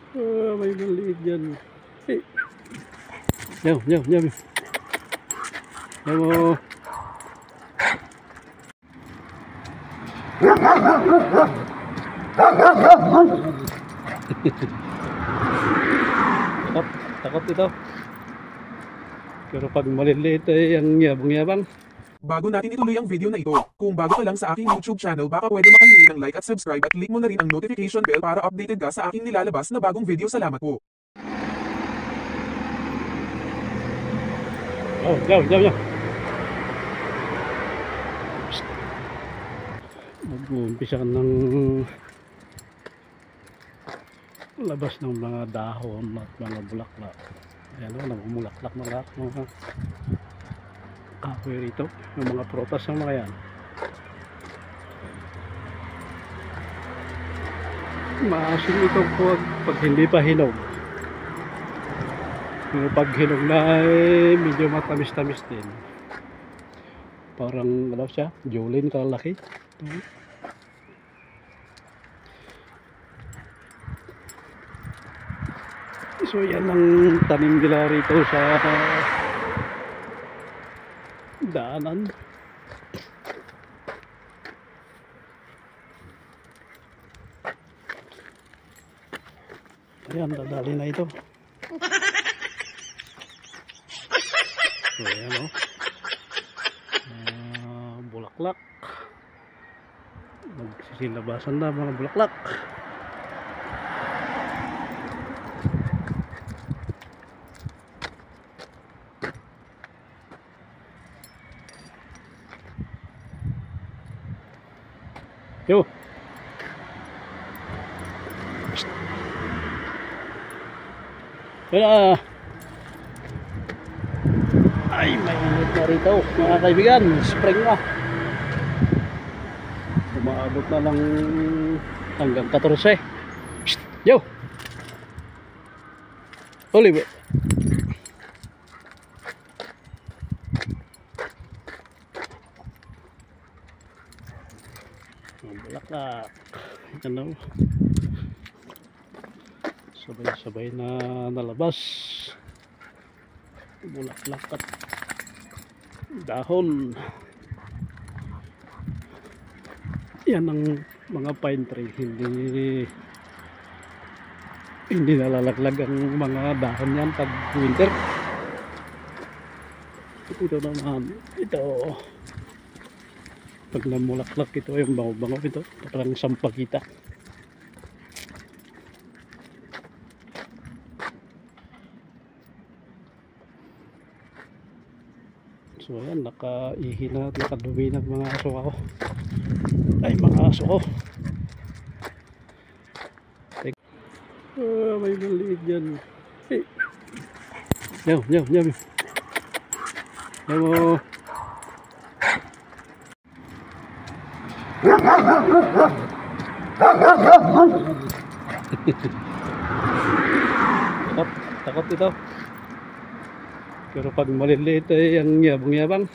May maliit dyan. Hey. Yaw, yaw, yaw. Yaw mo. Takot ito. Pero pag maliliit ay ang yabang-yabang. Bago natin ituloy ang video na ito, kung bago ka lang sa aking YouTube channel baka pwede makahingi ng like at subscribe at click mo na rin ang notification bell para updated ka sa aking nilalabas na bagong video. Salamat po. Oh, yaw, yaw, yaw. Mag-uumpisa ng labas ng mga dahon at mga bulaklak. Ayan o, namumulaklak na lahat mga kahoy rito, yung mga prutas ng mga yan. Maasim ito pag hindi pa hinog. Pero pag hinog na ay medyo matamis-tamis din. Parang ano siya, Jolene kalaki. So yan ang tanim nila rito sa daanan. Ayan, dadali na ito. So ayan o, bulaklak. Magsisilabasan na mga bulaklak. Yo. Kaya ay may init na rito mga kaibigan, spring na. Umaabot na lang hanggang 14. Yo. Olive. Bulaklak. Ano? Sabay-sabay na nalabas. Bulaklak at dahon. Yan ang mga pine tree. Hindi nalalaglag ang mga dahon yan pag winter. Ito naman, ito pag namulaklak ito yung bango-bango ito, parang sampagita. So ayan, nakaihi na at nakadumi ng mga aso ako. Ay, mga aso ko. May maliit dyan. Hey. Yaw, yaw, yaw. Yaw mo. Takot ito. Pero pag maliliit ay ang yabang-yabang.